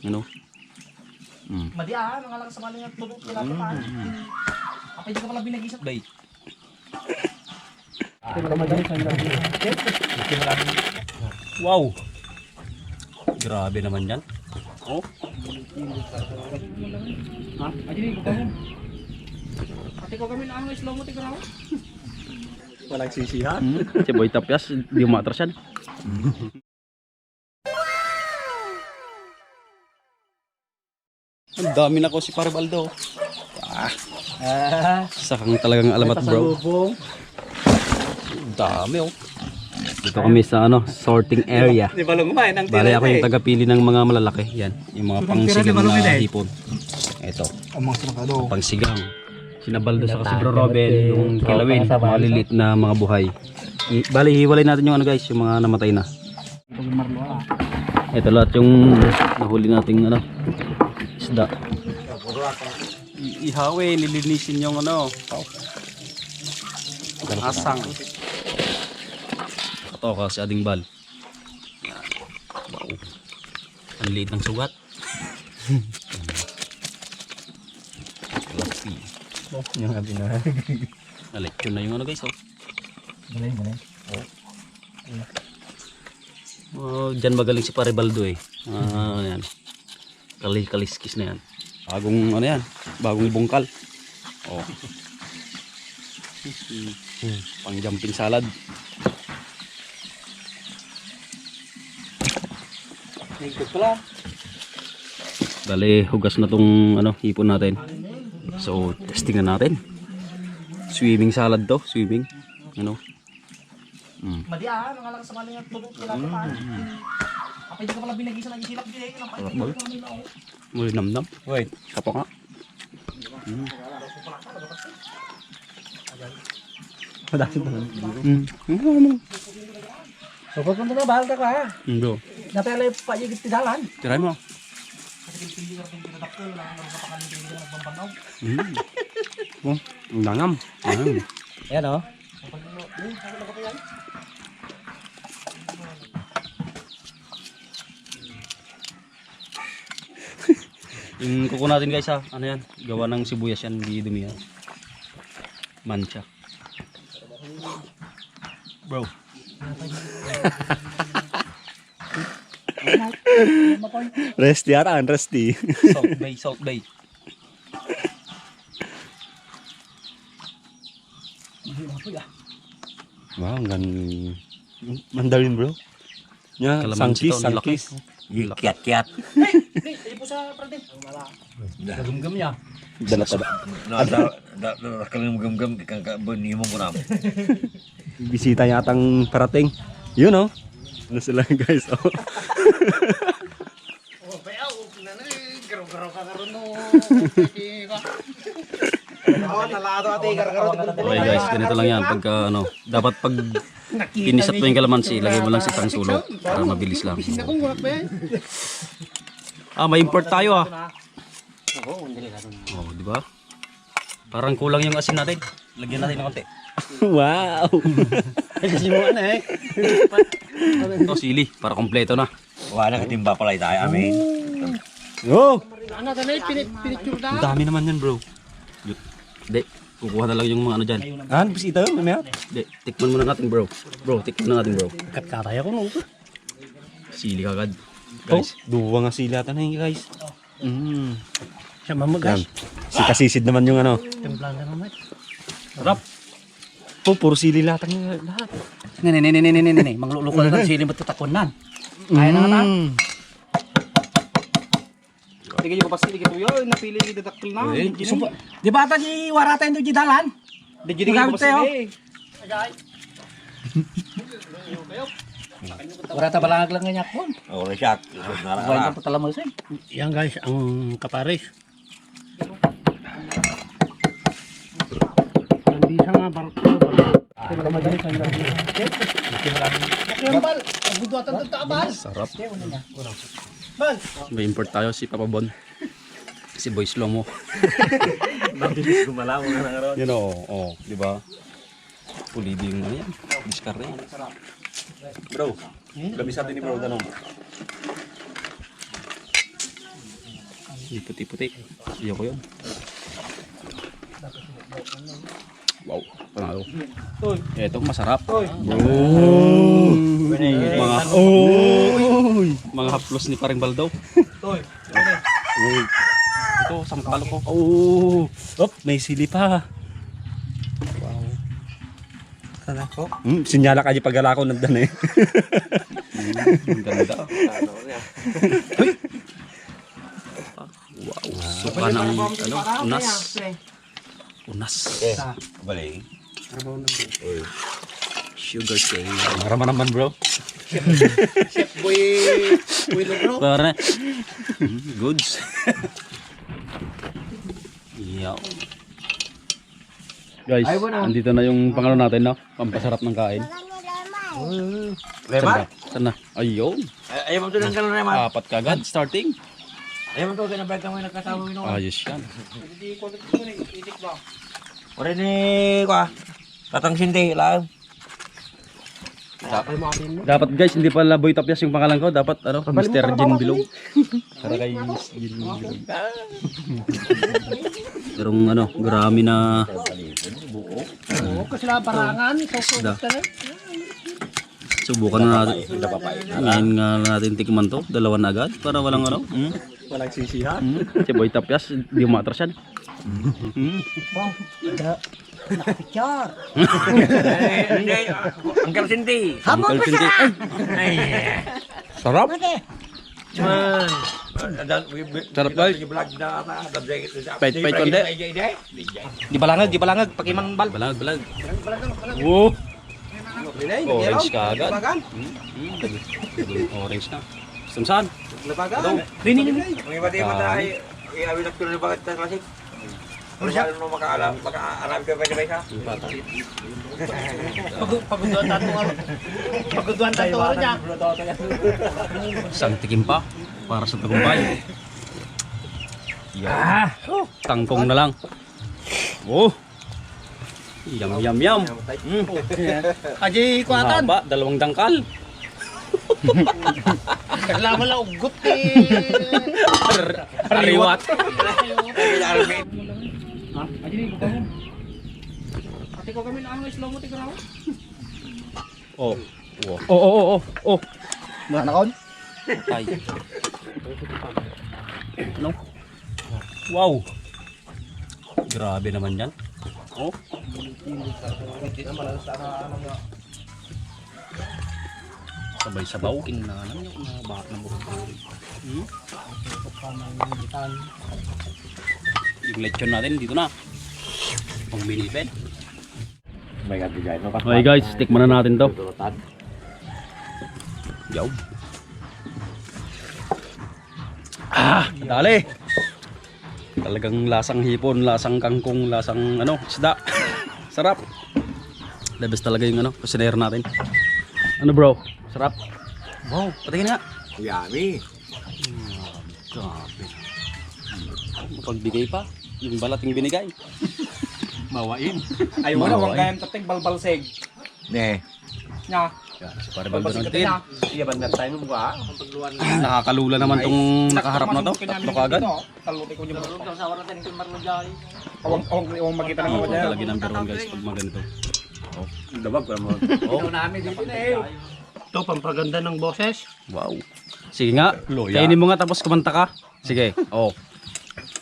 Ano? Madiaan, ang alang sa maling at tulog nila ito pa. Apa hindi ka pala binagisap? Bay. Wow! Grabe naman yan. Oh. Ha? Aji ko kamo. Ate ko kami lang slow mo tigaraw. Walang sisihan. Si Boy Tapyas, di umatras yan. Ang dami na ko si Paribaldo. Sakang talagang alamat bro. Ang dami oh. Dito kami sa ano, sorting area. Di ba lumayan ang Bale ako yung tagapili ng mga malalaki. Yan, yung mga pangsigang na hipon. Ito, pangsigang. Sinabaldo sa kasi Bro Robin, yung kilawin, malilit na mga buhay. Bale, hiwalay natin yung ano guys, yung mga namatay na. Ito lahat yung nahuli nating ano, isda. Ihawin, nilinisin yung ano, asang. Ito ka si Ading Bal. Wow. Ang liit ng sugat. Lapi. Yung abi na. Nalit yun na yung ano guys oh. Galing. Oh, dyan magaling si Paribaldo eh. Yan. Kaliskis na yan. Bagong ano yan, bagong bungkal. Oh. Pang jumping salad. Bale, hugas na tong ano, hipon natin. So, testingan natin. Swimming salad to, swimming. Ano? Madiaan, ang alang sa maling at tulog nila ito pa. Apa hindi ka pala binagisa ng isilap din eh. Muli namnam. Wait. Kapo nga. Madami ba? So kung punta na bahal ka ka ha. Bro, Napalay pa yung tidalan. try mo. Kasi pili ka rin pinadakto lang ang napakaling pili ka nagbambanaw. Oh, ang dangam. Yan o. Yung kuko natin guys ha, ano yan, gawa ng sibuyas yan, hindi dumi yan. Mancha. Bro. Resty aran, resty. Salt Bay. Wow, ang Mandarin bro. Nya, Kalamansi to, ang laki. Kiat-kiat. Hey, ipo sa prante. Gagam niya. Dala pa. Kalilang gam-gam kang kabunimong ko na. Bisita yatang parating. Yun oh. Ano sila guys oh. Oh, bayaw, kinana garo-garo ka karon no. Oh, talado ate garo-garo Okay guys, ganito lang yan. Pagka ano, dapat pag kinisap mo yung kalamansi, lagay mo lang si Tangsulo para mabilis lang. May import tayo ah. Oh, di ba? Parang kulang yung asin natin. Lagyan natin ng konti. Wow. Kasi mo na eh. Ito sili, para kompleto na. Wala katimba pala tayo amin. Oh. Ano tanay pinicture Ang da. dami naman yan bro. Hindi, kukuha na lang yung mga ano dyan. Bisita yun, ano yan? Hindi, tikman muna natin bro. Bro, tikman na natin bro. Katkatay ako no. Sili kagad. Guys, Guys, duwa nga silatan na yun guys. Siya mamagas. Si Kasisid naman yung ano. Templang ka naman. sarap. Oh, puro sili lahat ang lahat. Nene. Manglulukol na sili mo tatakunan. Kaya na nga ta. Sige yung kapasili kito yun, napili yung dadaktil na. Di ba ata si warata yung di dalan? Di dyan yung kapasili. Warata balangag lang ganyan ko. Oh, resyat. Buwan ka patala mo sin. Yan guys, ang kapares. Hindi sa nga barko. Sarap. May import tayo si Papa Bon. Si Boy Slomo. Mabilis gumalaw nga na ron. Yan o, di ba? Pulido yung ano yan. Discard yan. Bro, gabi sa atin ni bro, tanong. Hindi puti-puti. Ayoko yun. Wow, panalo. Ito masarap. Mga haplos ni Paring Baldaw. Ito, sampalo ko. May sili pa. Sana ko. Sinyala ka di pagala ko nandan eh. Ang ganda. Wow, suka ng unas. Unas. Balik. Sugar cane. Marama naman bro. Chef Boy Logro. Para goods. Yaw. Guys, andito na yung pangalo natin, no? Pampasarap ng kain. Leman? Saan na? Ayun. Ayaw mo ito ng kanon naman. Apat kagad, starting. Ayaw mo ito, kinabag ka mo yung nagkasama mo. Ayos yan. Hindi ko itik ba? Ore ni kwa. Tatang sindi lang. Dapat guys, hindi pala Boy Tapyas yung pangalan ko. Dapat ano, Mr. Jin Bilog. Para kay Miss Jin Bilog. Merong ano, grami na Oo, kasi lang parangan. isda. Subukan na natin. Ngayon nga natin tikman to. Dalawa na agad. Para walang ano. Walang sisihan. Si Boy Tapyas, di umatras yan. Nakapicture. Hindi. Angkal sindi. Uncle Cindy. Ay, sarap. Man. Sarap guys. Pait konde. Di balangag, pakimang bal. Balag. Wow. Orange ka agad. Orange na. Saan? Rini. Ang iba din tayo. Iawin na pero bakit ta klasik. Ano siya? Ano makaalam ka ba sa? Pagunduan tato nga. Pagunduan tato niya. Isang tikim pa para sa tagumpay. Tangkong na lang. Oh. Yum. Aji kuatan. Haba, dalawang dangkal. Kailangan lang ugot eh. Ariwat. Ha? Aji ni ko. Ate ko kami ang slow mo tigaraw. Oh. Oh. Mga nakon. Tay. Ano? Wow. Grabe naman yan. Oh. Sabay sabaw. Kinanan nyo na bakit na buhay. Yung lechon natin dito na. Pang binipin. Okay guys, tikman na natin to. Yaw. Dali. Talagang lasang hipon, lasang kangkong, lasang ano, isda. Sarap. The best talaga yung ano, kusinero natin. Ano bro? Sarap. Wow, patingin nga. Yummy. Grabe. Mapagbigay pa. Yung balat yung binigay. Mawain. Ay mo na wang kayang tatig balbalseg. Ne. Nya. Si pare Baldo ng tin. Iya ban tayo mo ba? Pagluan. Nakakalula naman tong nakaharap na to. Tatlo kagad. Taluti ko yung marlon sa wala tayo marlon jay. Awang makita ng mga Lagi number 1 guys pag maganito. Dabag ko mo. Oh, namin dito na eh. Ito pampaganda ng boses. Wow. Sige nga. Kainin mo nga tapos kumanta ka. Sige. Oh.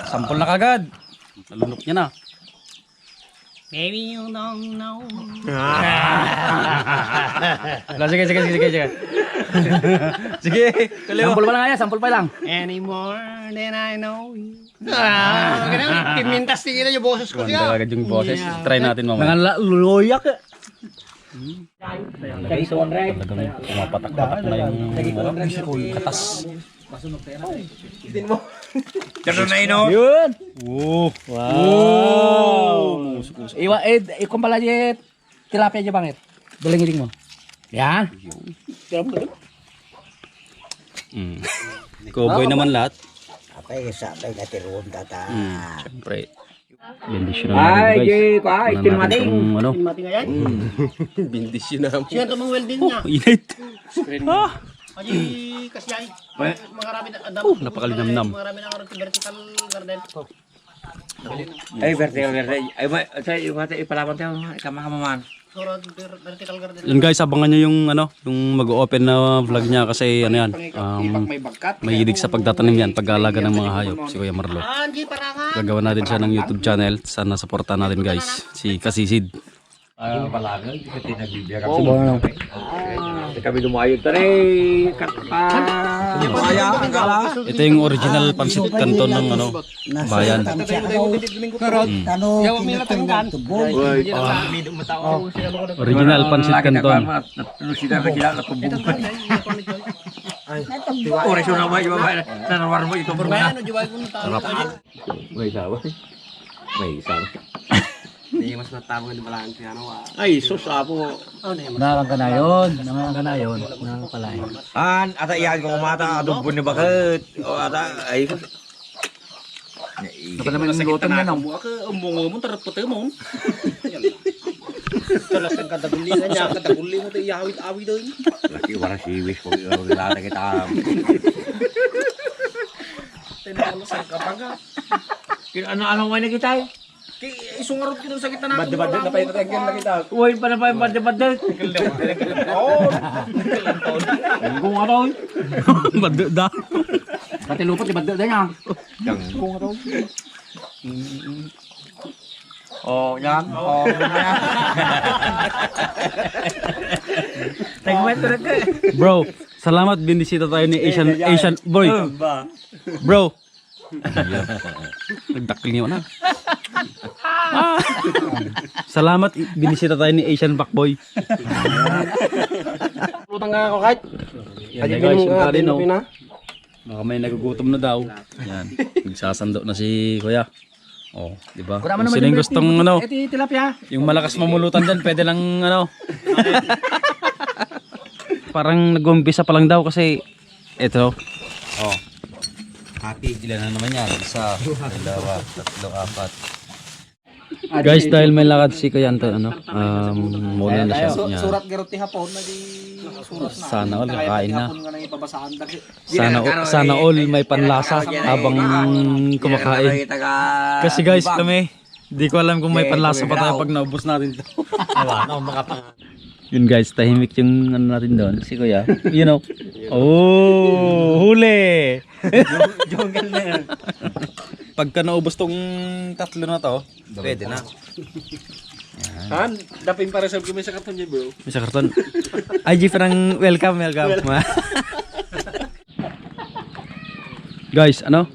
Sampol na kagad. Nalunok niya na. Maybe you don't know. Sige. Sige. Sampol pa lang yan. Sampol pa lang. Any more than I know you. Ganun. Pimintas tingin na yung boses ko Kumanta siya. agad yung boses. Try natin mamaya. Luloyak. Talagang pumapatak-patak na yung katas. Ganun na ino. Yun! Wow! Iwa ikon pala di tilapia aja bangit. Belengiting mo. Yan. Cowboy naman lahat. Apay sa apay natiruon tata. Siyempre. Bendisyon na natin guys. Ano natin itong ano? Mati nga yan. Bindisyon na. Siya ito mga welding niya. Init. Ay, kasi ay. Weh. Mga rami na. Napakalinamnam. Mga rami na vertical garden. Ay, vertical. Ay, saya yung ate ipalaban tayo. Kamahamaman. Vertical garden. Yun guys, abangan nyo yung ano, yung mag-open na vlog niya kasi ano yan, May bagkat. may hilig sa pagtatanim yan, pag-aalaga ng mga hayop, si Kuya Marlo. Anji, parangan. Gagawa natin siya ng YouTube channel, sana supportan natin guys, si Kasisid. Palagay, kasi nagbibigay kami. Kami lumayog tayo. Maya, ang gala. Ito yung original pansit canton ng ano, bayan. Original pansit canton. Sila na kila nakubong. Oras yun naman, yung babae. Nanawar mo ito. Ano, juway ko na tayo. May isawa. May isawa. Hindi mas matamo yung balaan siya. Ay, sus, apo. Nalang ka na yun. Nalang ka na yun. Nalang ka na yun. Ata iyan ko kumata, adobo ni bakit. O ata, ay. Dapat naman yung luto niya nang buka ka, umungo mo, tarapot mo. Talas ng kadagulingan niya, kadagulin mo ito, iawit-awit doon. Laki wala si Wish kung ilata kita. Tinalo sa kapaga. Ano nga na kita eh? Isungarot ko dun sa kita na. Bad-bad na pa ito tayo na kita. Uy, pa na pa yung bad-bad. Oo. Kung ano? Badda. Pati lupot, ibadda din yan. Oh, yan. Oh, yan. Nagmet na ka. Bro, salamat binisita tayo ni Asian boy. Bro. Nagdakil niyo na. Salamat binisita tayo ni Asian Backboy. Lutang nga ako kahit. Yan na guys, yung kanin oh. Baka may nagugutom na daw. Yan, nagsasando na si Kuya. Oh, di ba? Kung sino yung gustong ano, Iti tilapia. yung malakas mamulutan dyan, pwede lang ano. Parang nag-umpisa pa lang daw kasi ito. Oh. Happy, ilan na naman yan? Isa, dalawa, tatlo, apat. Guys, dahil may lakad si Kuya Anton, ano, muna na siya. Yan. Surat garuti hapon na di surat na. Sana all kakain na. Hapon nga na ipabasaan dagi. Sana all may panlasa habang kumakain. Kasi guys, kami, di ko alam kung may panlasa pa tayo pag naubos natin to. Yun guys, tahimik yung ano natin doon, si Kuya. You know. Oh, huli! Jungle na yan. Pagka naubos tong tatlo na to, pwede na. Han, dapin para sa kumisa karton niya, bro. May sa karton. Ay, G, parang welcome. Guys, ano?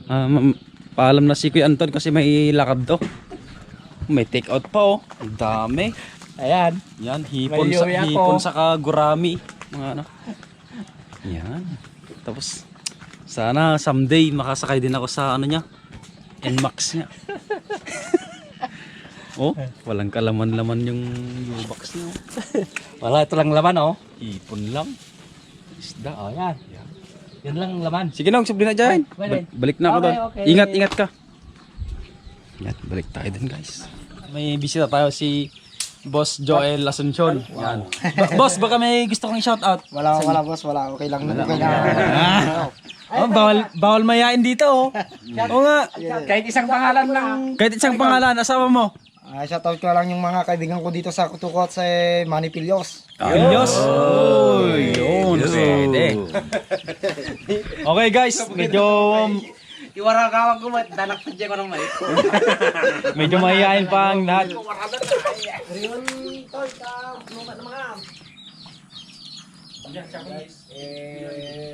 Paalam na si Kuya Anton kasi may lakad to. May take out pa oh. Ang dami. Ayan. Yan, hipon sa kagurami. Mga ano. Yan. Tapos, sana someday makasakay din ako sa ano niya. NMAX niya. Oh, walang kalaman-laman yung U-box niya. Wala, ito lang laman, oh. Hipon lang. Isda, oh, yan. Yan lang laman. Sige na, subli na dyan. Balik na ako doon. Okay. Ingat ka. Yan, balik tayo dun guys. May bisita tayo si Boss Joel Asuncion. Yan. Boss, baka may gusto kong shout-out. Wala, boss. Wala. Okay lang. Okay lang. Oh, bawal mayain dito oh. Oo nga. Kahit isang pangalan lang. Kahit isang pangalan, asawa mo. Shoutout ko lang yung mga kaibigan ko dito sa Kutukot sa Manny Pilyos. Pilyos. Oh, yun. Pwede. Okay guys, medyo Iwara kawag ko, danak pa dyan ko ng may. medyo mahihain pa ang lahat. Riyon, tol, ka, lumat na mga.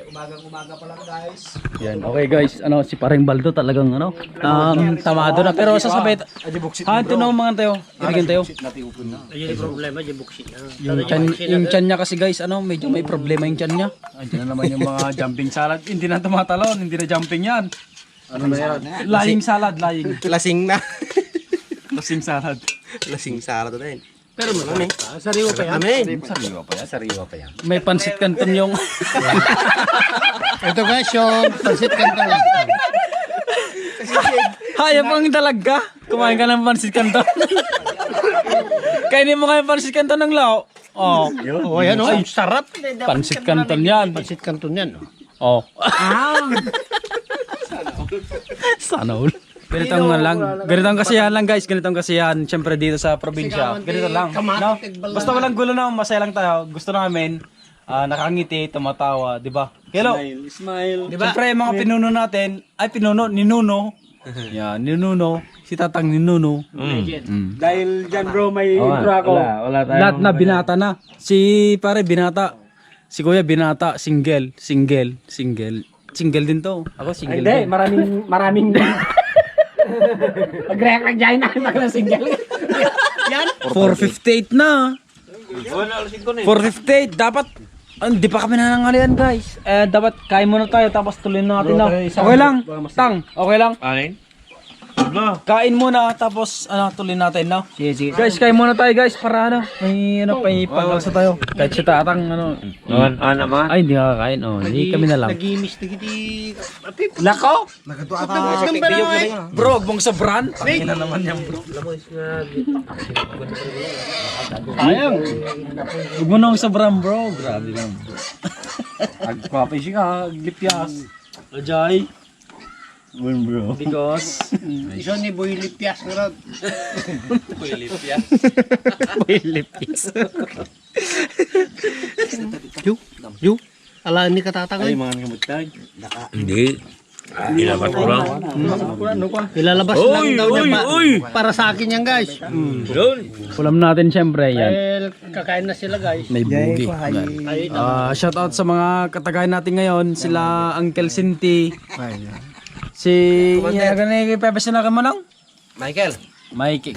Umagang-umaga pa lang guys. Yan. Okay guys, ano si Paring Baldo talagang ano, tamado na pero sasabay. Hanto na mga tayo. Irigin tayo. Ayun yung problema, yung buksit na. Yung chan niya kasi guys, ano, medyo may problema yung chan niya. Andiyan na naman yung mga jumping salad. Hindi na tumatalon, hindi na jumping yan. Ano na yan? Lying salad, lying. Lasing na. Lasing salad. Lasing sarado na yun. Pero marami. Sariwa pa yan. Sariwa pa yan. May pansit canton yung Ito guys, yung pansit canton. hayop ang talaga. Kumain ka ng pansit canton. Kainin mo nga yung pansit canton ng lao. Oh, oh yan oh. Sarap. Pansit Canton yan. Pansit Canton yan. Oh. Sana all. Ganitong lang. Ganitong kasiyahan lang guys. Ganitong kasiyahan. Siyempre dito sa probinsya. Ganito lang. No? Basta walang gulo na. Masaya lang tayo. Gusto namin. Nakangiti, tumatawa. Diba? Kelo. Smile. Diba? Siyempre mga pinuno natin. Ay pinuno. Ninuno. Yan. Ninuno. Si Tatang Ninuno. Dahil dyan bro, may intro ako. Lahat na binata na. Si pare binata. Si kuya binata. Single. Single din to. Ako single din. maraming Mag-react lang dyan na. Maglang single. Yan. 458 na. 458. Dapat hindi pa kami nanangalian guys. Dapat kain muna tayo tapos tuloy natin na. Okay lang. Tang, okay lang. Alin? Kain muna tapos tuloy natin na. Sige. Guys, kain muna tayo guys para may pag-alsa tayo. Kahit si Tatang Naman. ay hindi kakain. Oh, hindi kami na lang. Nagimis na giti. Lako. Nagatuwa Bro, bong sa brand. Pangina naman yan, bro. Ayang. Huwag mo nang sa brand, bro. Grabe lang, bro. Agpapi siya, glipyas. Ajay. Bun bro. Because Iso ni Boy Lipias nga rin. Yu. Ala ni katatangay. Mga kamutag. Hindi. Ilabat ko lang. Ilalabas lang daw niya para sa akin yan guys. ulam natin syempre yan. Well, kakain na sila guys. May bugi. Shout out sa mga katagay natin ngayon, sila Uncle Sinti. Si ganay Pepe sila mo lang? Michael.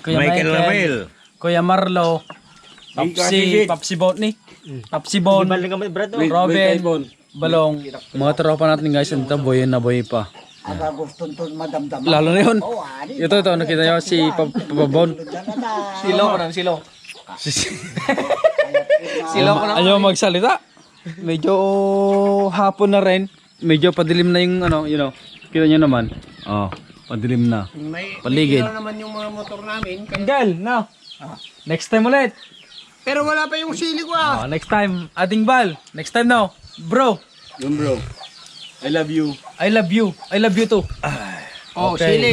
Kuya Michael. Kuya Marlo. Papsi Botni. Papsi Bon. Robin. Balong. Mga tropa natin guys, ito boy na boy pa. Lalo na yun. Ito, nakita nyo si Papabon. Silo. Ayaw magsalita. Medyo hapon na rin. Medyo padilim na yung kita nyo naman. Padilim na. Paligid. May naman yung mga motor namin. Angel, no. Next time ulit. Pero wala pa yung sili ko Next time, ating bal. Next time now. Bro. Yun bro. I love you. I love you. I love you too. Oh, Okay. sili.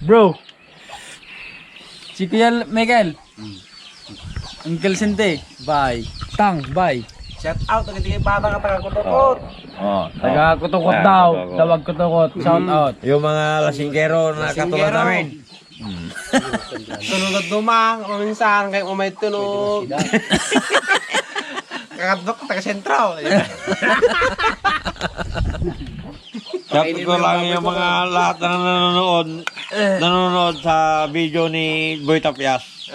Bro. Si Kuya Michael. Uncle Sinte. Bye. Tang, bye. Shout out ang hindi bata ka taga-kutukot. Taga kutukot daw. Tawag kutukot. Shout out. Yung mga lasinggero na katulad namin. Tunod dumang, kuminsan kay umay tunog. Kakadok taga-sentral. Shout ko lang yung mga lahat na nanonood sa video ni Boy Tapias.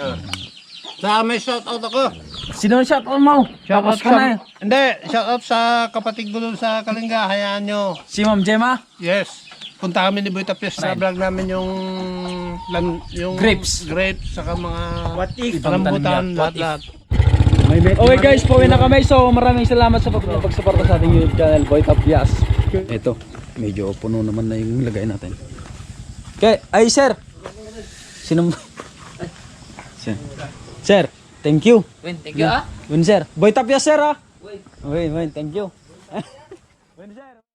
Sa may shout out ako. Sino ang shout out mo? Shout out Tapos ka na. Hindi, shout out sa kapatid ko doon sa Kalinga. Hayaan nyo. Si Ma'am Gemma. Yes. Punta kami ni Boy Tapias sa vlog namin yung Grapes. saka mga Ibang rambutan, tanim yan. lahat-lahat. Okay guys, pauwi na kami. So maraming salamat sa pagsuporta sa ating YouTube channel, Boy Tapias. Ito, medyo puno naman na yung lagay natin. Okay, ay sir. Sino? Sir, thank you. Thank you Win sir. Boy Tapias sir ah. Win, thank you.